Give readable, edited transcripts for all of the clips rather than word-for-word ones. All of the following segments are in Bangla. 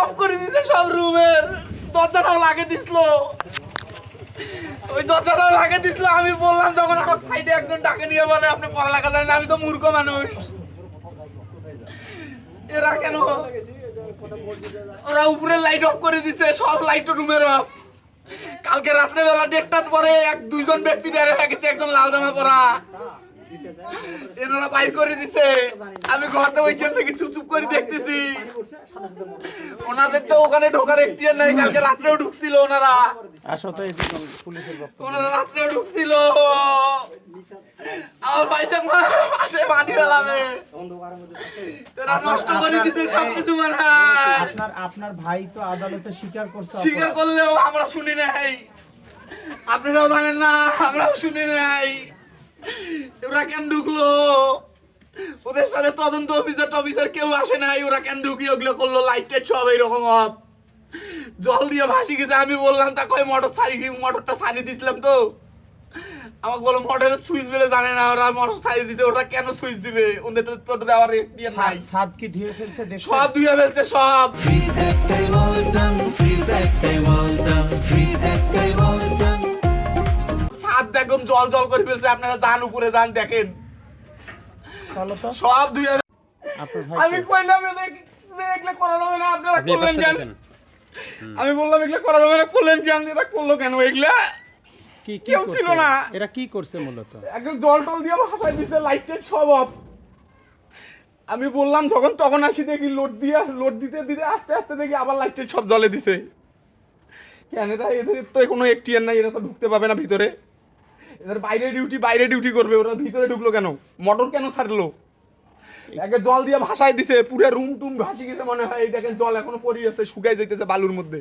অফ করে দিছে সব রুমের দরজাটাও লাগিয়ে দিছিল ওই দরজাটাও লাগিয়ে দিছিল আমি বললাম তখন আমার সাইডে একজন ডাকে নিয়ে বলে আপনি পড়ালেখা জানেন আমি তো মূর্খ মানুষ এরা কেন ওরা উপরে লাইট অফ করে দিছে সব লাইট রুমের অফ কালকে রাত্রে বেলা 1:30টার পরে দুইজন ব্যক্তি বের হয়ে গেছে একজন লাল জামা পরা এনারা বাইর করে দিছে আমি ঘরতে ওইখান থেকে চুপ করে দেখতেছি ওনাদের তো ওখানে ঢোকার এখতিয়ার নাই কালকে রাত্রেও ঢুকছিল ওনারা আসলে পুলিশের বক্তব্য ওনারা রাত্রেও ঢুকছিল আমার ভাইটা পাশে পানি ফেলাবে এরা নষ্ট করে দিতে সবকিছু মানে আপনার ভাই তো আদালতে স্বীকার করলেও আমরা শুনি নাই আপনারাও জানেন না আমরাও শুনি নাই ওরা কেন ঢুকলো ওদের সাথে তদন্ত অফিসার কেউ আসে নাই ওরা কেন ঢুকি ওগুলো করলো লাইট টাইট সব এইরকম অফ জল দিয়ে ভাসি গেছে আমি বললাম তা কয় মোটরটা সারি দিছিলাম তো আমাকে বলো মোটরের সুইচ বেলে জানে না ওরা মোটর সারি দিছে ওরা কেন সুইচ দিবে ওদের তো দেওয়ার ইয়ে নাই ছাদ কি ধুয়ে ফেলছে সব ধুয়ে ফেলছে সব ছাদ একদম জল জল করে ফেলছে আপনারা যান উপরে যান দেখেন সব ধুয়ে আমি কইলাম যে এগুলো করা যাবে না আপনারা করলেন কেন আমি বললাম এগুলো করা যাবে না করলেন কেন এটা করলো কেন এগুলা কেউ ছিল না এরা কি করছে মূলত একদম জল টল দিয়ে ভাসাই দিছে লাইট টাইট সব অফ আমি বললাম যখন তখন আসি দেখি লোড দিতে দিতে আস্তে আস্তে দেখি আবার লাইট টাইট সব জ্বলে দিছে কেন এটা এদের তো কোনো এখতিয়ার নাই এরা তো ঢুকতে পাবে না ভিতরে এদের বাইরে ডিউটি করবে ওরা ভিতরে ঢুকলো কেন মোটর কেন ছাড়লো একে জল দিয়ে ভাসাই দিছে পুরো রুম টুম ভাসি গেছে মনে হয় এই দেখেন জল এখনো পড়ে আছে শুকাই যাইতেছে বালুর মধ্যে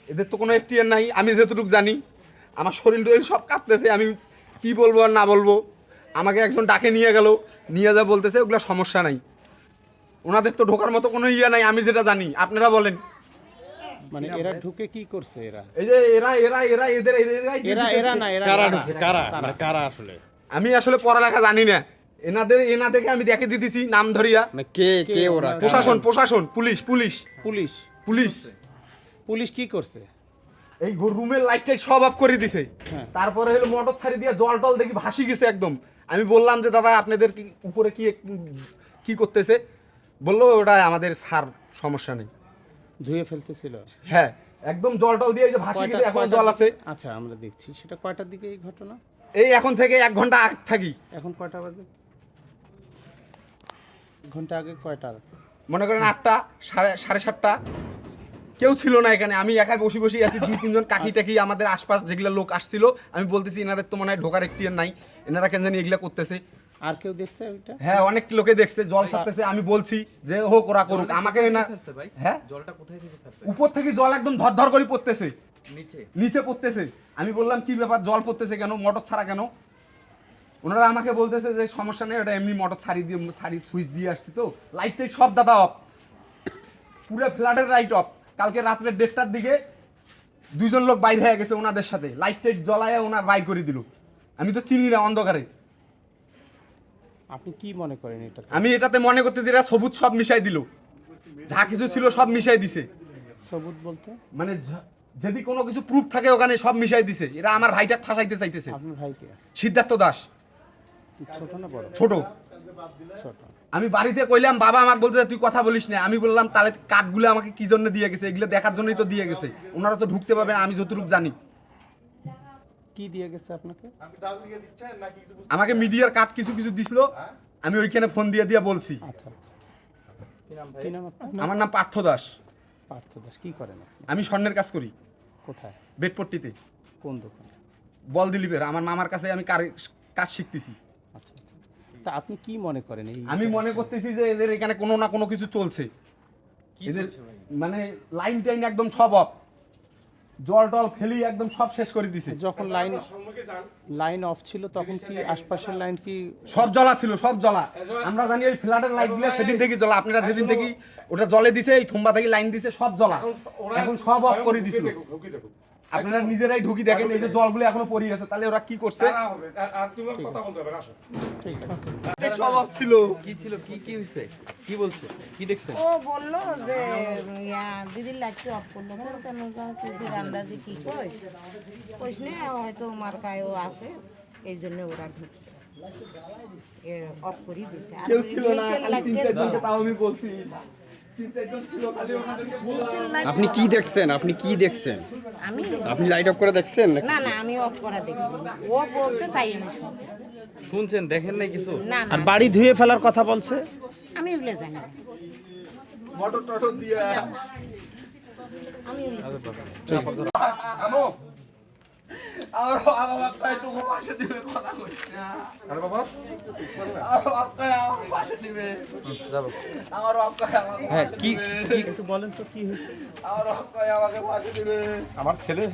এদের তো কোনো এখতিয়ার নাই আমি যতটুকু জানি আমার শরীর সব কাঁপতেছে আমি কি বলবো আর না বলবো আমাকে একজন ডাকে নিয়ে গেল নিয়ে যা বলতেছে ওগুলো সমস্যা নাই ওনাদের তো ঢোকার মতো কোনো ইয়ে নাই আমি যেটা জানি আপনারা বলেন মানে এরা ঢুকে কি করছে এরা এই যে এরা না এরা কারা ঢুকছে কারা আসলে আমি আসলে পড়ালেখা জানি না এনাদেরকে আমি দেখে দিতেছি নাম ধরিয়া মানে কে ওরা প্রশাসন পুলিশ কি করছে এই রুমের লাইটটা সব অফ করে দিছে তারপরে হলো মোটর ছাড়ি দিয়ে জল টল দেখি ভাসি গেছে একদম আমি বললাম যে দাদা আপনাদের কি উপরে কি করতেছে বললো ওটা আমাদের সার সমস্যা নেই ধুয়ে ফেলতেছিল হ্যাঁ একদম জল টল দিয়ে যে ভাসি গেছে এখন জল আছে আচ্ছা আমরা দেখছি সেটা কয়টার দিকে এই ঘটনা এই এখন থেকে 1 ঘন্টা আগে থাকি এখন কয়টা বাজে ঘন্টা আগে কয়টা মনে করেন 8টা 7:30 কেউ ছিল না এখানে আমি একাই বসে আছি 2-3 জন কাকি টাকি আমাদের আশপাশ যেগুলো লোক আসছিল আমি বলতেছি এনাদের তো মনে হয় ঢোকার এখতিয়ার নাই এনারা কেন জানি এগুলা করতেছে আর কেউ দেখছে ওইটা হ্যাঁ অনেক লোকে দেখছে জল ছাড়তেছে আমি বলছি যে হোক ওরা করুক আমাকে না হ্যাঁ জলটা কোথায় থেকে ছাড়ছে উপর থেকে জল একদম ধর করে পড়তেছে নিচে পড়তেছে আমি বললাম কি ব্যাপার জল পড়তেছে কেন মোটর ছাড়া কেন ওনারা আমাকে বলতেছে যে সমস্যা নেই ওটা এমনি মোটর সারি সুইচ দিয়ে আসছি তো লাইট সব দাদা অফ পুরো ফ্ল্যাটের লাইট অফ কালকে রাত্রে 1:30টার দিকে 2 জন লোক বাইরে হয়ে গেছে ওনাদের সাথে লাইট টাইট জ্বলায় ওনার বাইর করে দিল আমি তো চিনি না অন্ধকারে আপনি কি মনে করেন এটা আমি এটাতে মনে করতেছি এরা সবুজ সব মিশাই দিল যা কিছু ছিল সব মিশাই দিছে সবুজ বলতে মানে যদি কোনো কিছু প্রুফ থাকে ওখানে সব মিশাই দিছে এরা আমার ভাইটা ফাঁসাইতে চাইতেছে আপনার ভাই কে সিদ্ধার্থ দাস ছোট না বড় ছোট আমি বাড়িতে কইলাম বাবা আমাকে বলতে তুই কথা বলিস না আমি বললাম তাহলে কাঠগুলো আমাকে কি জন্য দিয়ে গেছে এগুলো দেখার জন্যই তো দিয়ে গেছে ওনারা তো ঢুকতে পারবে না আমি যতটুকু জানি কি দিয়ে গেছে আপনাকে আমাকে মিডিয়ার কাট কিছু দিছিল আমি ওইখানে ফোন দিয়ে বলছি আচ্ছা কি নাম আপনার আমার নাম পার্থ দাস কি করেন আমি স্বর্ণের কাজ করি কোথায় বেটপট্টিতে কোন দোকান বল দিলীপের আমার মামার কাছে আমি কাজ শিখতেছি আচ্ছা তা আপনি কি মনে করেন আমি মনে করতেছি যে এদের এখানে কোনো না কোনো কিছু চলছে এদের মানে লাইন টাইন একদম সব অফ জল টল ফেলি একদম সব শেষ করে দিছে যখন লাইন অফ ছিল তখন কি আশপাশের লাইন কি সব জ্বলা ছিল সব জ্বলা আমরা জানি ওই ফ্ল্যাটের লাইটগুলো সেদিন থেকে জ্বলা আপনারা যেদিন থেকে ওটা জ্বলে দিছে এই থুম্বা থেকে লাইন দিছে সব জ্বলা এখন সব অফ করে দিছিল আপনারা নিজেরাই ঢুকি দেখেন এই যে জলগুলো এখনো পড়ে আছে, তাহলে ওরা কি করছে? আর তুমি কথা বলতে হবে, আসো। ঠিক আছে। যে স্বভাব ছিল কি ছিল, কি হয়েছে, কি বলছে, কি দেখছেন? ও বললো যে দিদির লাইটটা অফ করলো, কেন তুই আন্দাজে কি কইস কইস না, হয়তো মার্কায়ও আছে এই জন্য ওরা ঢুকছে, অফ করে দিচ্ছে। আর কেউ ছিল না, ডিএসএল খালি 3-4 লাইটের জনকে, তাও আমি বলছি 3-4 জন ছিল, খালি ওনাদেরকে বললাম। ডিএসএল লাইট আপনি কি দেখছেন, আপনি কি দেখছেন? আমি আপনি লাইট অফ করে দেখছেন নাকি? না আমি অফ করা দেখিনি, ও বলছে তাই আমি শুনছি। শুনছেন, দেখেন নাই কিছু? না আর না বাড়ি ধুয়ে ফেলার কথা বলছে। আমি ওগুলো জানি না, মোটর টটর দিয়ে আমি ওগুলো আমো আর বাবা কয় তো পাশে দিবে, কথা কইস না। আরে বাবা, আর বাপ কয় আমার পাশে দিবে, যাবো। আমার বাপ কয় আমাকে হ্যাঁ, পাশে কি দিবে। একটু বলেন তো কি হয়েছে। আমার বাপ কয় আমাকে পাশে দিবে। আমার ছেলে,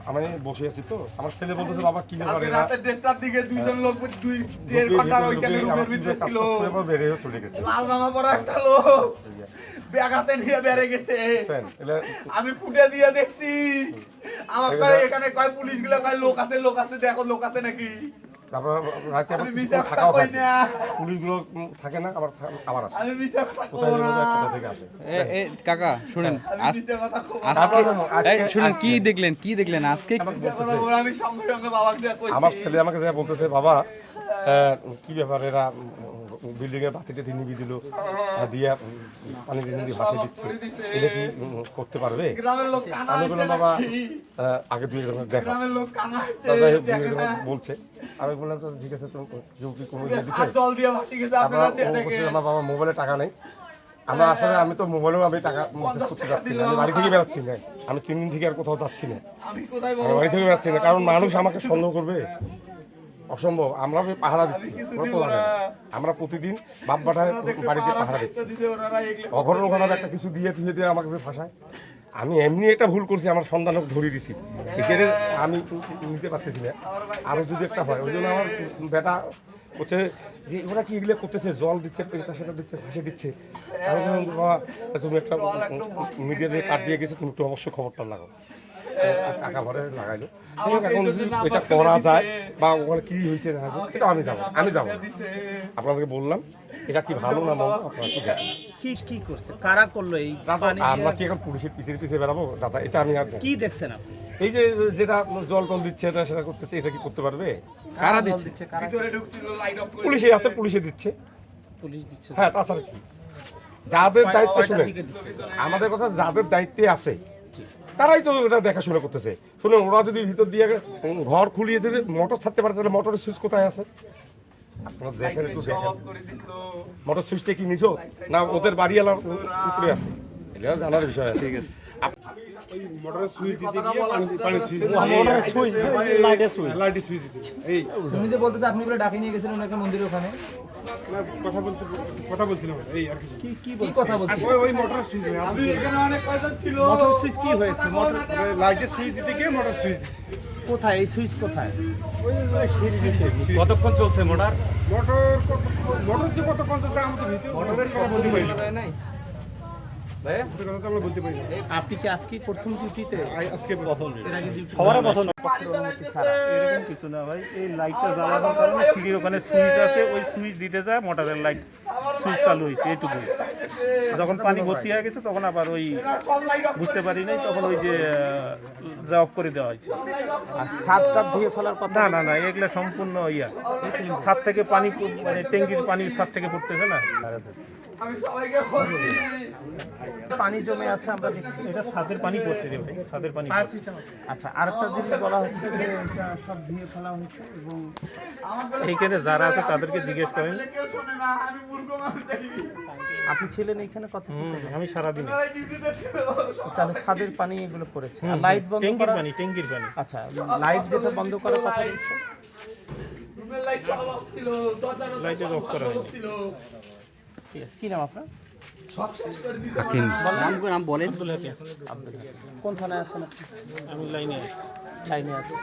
আমি বসে আছি তো, আমার ছেলে বলতেছে বাবা কি ব্যাপার কালকে এরা রাতে 1:30টার দিকে দুইজন লোক 2.5 ঘন্টার ওইখানে রুমের ভিতরে ছিল, বেড়ে চলে গেছে। লাল জামা পরা একটা লোক ব্যাগ হাতে নিয়ে বেড়ে গেছে। বুঝছেন? এলা আমি ফুটে দিয়ে দেখছি, আমার কয় এখানে কয় পুলিশ গুলো কয় লোক আছে, দেখো লোক আছে নাকি। তারপর রাতে আবার আমি মিথ্যা কথা থাকাও কই থাকে, না, পুলিশগুলো থাকে না, আবার আসে। আমি মিথ্যা কথা কোথায় কই যেন না, একটা থেকে আসে। এ কাকা শুনেন, আমি মিথ্যা কথা কই না। আজকে আজকে- শুনেন, কি দেখলেন, কি দেখলেন আজকে? মিথ্যা কথা বলে আমি সঙ্গে সঙ্গে বাবাকে যা কইছি। আমার ছেলে আমাকে যা বলতেছে বাবা কি ব্যাপার এরা বিল্ডিং এর বাতিতে নিবি দিল দিয়ে পানি দিয়ে ভাসিয়ে দিচ্ছে, এটা কি করতে পারবে? গ্রামের লোক কানা আমি হইছে বললাম বাবা নাকি? আগে দুই একজনের দেখা, গ্রামের লোক কানা হইছে, যাই হোক দুই দেখে একজন না। বলছে। আমি বললাম তো ঠিক আছে, তো কেউ কি কোনো আর ইয়ে দিচ্ছে? জল দিয়ে ভাসি গেছে আপনারা আপনারা চেয়ে দেখে। আমার বাবা মোবাইলে টাকা নেই, আমরা আসলে আমি তো মোবাইলেও আমি টাকা মেসেজ করতে যাচ্ছি না, আমি বাড়ি থেকে বেরোচ্ছি না, আমি 3 দিন থেকে আর কোথাও যাচ্ছি না, আমি কোথায় আমি বড় বাড়ি থেকে বেরোচ্ছি না, কারণ মানুষ আমাকে সন্দেহ করবে, অসম্ভব। আমরা ওই পাহারা দিচ্ছি, ওরা তো জানে না। আমরা প্রতিদিন বাপ বাটায় বাড়িতে পাহারা দিচ্ছি, দিছে ওনারা এগুলো। অঘটন ঘটনা একটা কিছু দিয়ে দিয়ে আমাকে যে ফাঁসায়। আমি এমনি একটা ভুল করছি, আমার সন্তানকে ধরিয়ে দিছি, এখানে আমি নিতে পারতেছি না, আরও যদি একটা হয়। ওই জন্য আমার বেটা হচ্ছে যে ওরা কি এগুলো করতেছে, জল দিচ্ছে, এটা সেটা দিচ্ছে, ফাঁসে দিচ্ছে। আমি বললাম বাবা তুমি একটা মিডিয়া দিয়ে কাট দিয়ে গেছে, তুমি একটু অবশ্যই খবরটা লাগাও। টাকা ভরে লাগাইলো। এখন যদি এটা করা যায় বা ওখানে কি হয়েছে না হয়েছে, এটা আমি যাবো। আপনাদেরকে বললাম এটা কি ভালো না মন্দ আপনারা কি দেখেন। কি কি করছে, কারা করলো এই পানি আমরা দিয়ে? কি এখন পুলিশের পিছিয়ে বেড়াবো দাদা? এটা আমি আর জানি না। কি দেখছেন আপনি? এই যে যেটা জল টল দিচ্ছে এটা সেটা করতেছে, এটা কি করতে পারবে? কারা দিচ্ছে? ভিতরে ঢুকছিল লাইট অফ করে। পুলিশে আছে, পুলিশে দিচ্ছে। পুলিশ দিচ্ছে। হ্যাঁ, তাছাড়া কি? যাদের দায়িত্বে কয়টার শুনে দিকে দিচ্ছে? আমাদের কথা, যাদের দায়িত্বে আছে তারাই তো এটা দেখাশোনা করতেছে। শুনুন, ওরা যদি ভিতর দিয়ে ঘর খুলিয়ে যদি মোটর ছাড়তে পারে, তাহলে মোটরের সুইচ কোথায় আছে? আপনারা দেখেন, একটু সব দেখেন অফ করে দিছিল। মোটর সুইচটা কি নিছো না ওদের বাড়িওয়ালার উপরে আছে? এটা জানার বিষয় আছে। ঠিক আছে, মোটরের সুইচ দিতে গিয়ে পানির সুইচ মোটরের সুইচ, লাইটের সুইচ। লাইটের সুইচ দিতে এই তুমি যে বলতেছে আপনি বলে ডাকি নিয়ে গেছিলেন একটা মন্দিরের ওখানে, কথা বলছিলাম এই আর কিছু কি কি কি কথা বলছি? ওই মোটরের সুইচ নেই, আমি এখানে অনেক কয়জন ছিল। মোটর সুইচ কি হয়েছে? মোটর লাইটের সুইচ দিতে গিয়ে মোটর সুইচ দিছে। কোথায়, এই সুইচ কোথায়? কতক্ষণ চলছে মোটর? মোটর যে কত পঞ্চাশ আমি তো ভিতরে মোটরের কথা বলতে পারি না, ভাইয়া ওদের কথা তো আমরা বলতে পারি না। আপনি কি আজকে প্রথম ডিউটিতে? আজকে প্রথম সবার প্রথম পক্ষের অনুমতি ছাড়া? এরকম কিছু না ভাই, এই লাইটটা জ্বালানোর কারণে সিঁড়ির ওখানে সুইচ আছে, ওই সুইচ দিতে যায় মোটরের লাইট সুইচ চালু হয়েছে, এইটুকু। যখন পানি ভর্তি হয়ে গেছে তখন আবার ওই সব লাইট অফ বুঝতে পারি নাই, তখন ওই যে যা অফ করে দেওয়া হয়েছে। আর ছাদ টাদ ধুয়ে ফেলার কথা? না এগুলা সম্পূর্ণ ইয়া, ছাদ থেকে পানি মানে ট্যাঙ্কির পানি ছাদ থেকে পড়তেছে না, আমি সবাইকে বলছি। পানি জমে আছে আমরা দেখছি। এটা ছাদের পানি পড়ছে রে ভাই, ছাদের পানি পড়ছে। আচ্ছা, আরেকটা জিনিস বলা হচ্ছে যে এটা সব ধুয়ে ফেলা হয়েছে এবং এইখানে যারা আছে তাদেরকে জিজ্ঞেস করেন। কেউ শোনে না, আমি মূর্খ মানুষ দেখি। আপনি ছিলেন এখানে কত? আমি সারাদিনে ওরা ডিউটিতে ছিল। তাহলে ছাদের পানি এগুলো পড়েছে। আর লাইট বন্ধ ট্যাঙ্কির করা? পানি, ট্যাঙ্কির পানি। আচ্ছা, লাইট যেটা বন্ধ করার কথা বলছে? রুমের লাইট সব অফ ছিল, দরজার লাইটের অফ করা হয়নি। ছিল। ঠিক আছে, কি নাম আপনার? সব শেষ করে দিছে। নাম বলেন। কোন থানায় আছেন আপনি? আমি লাইনে আছি। লাইনে আছেন।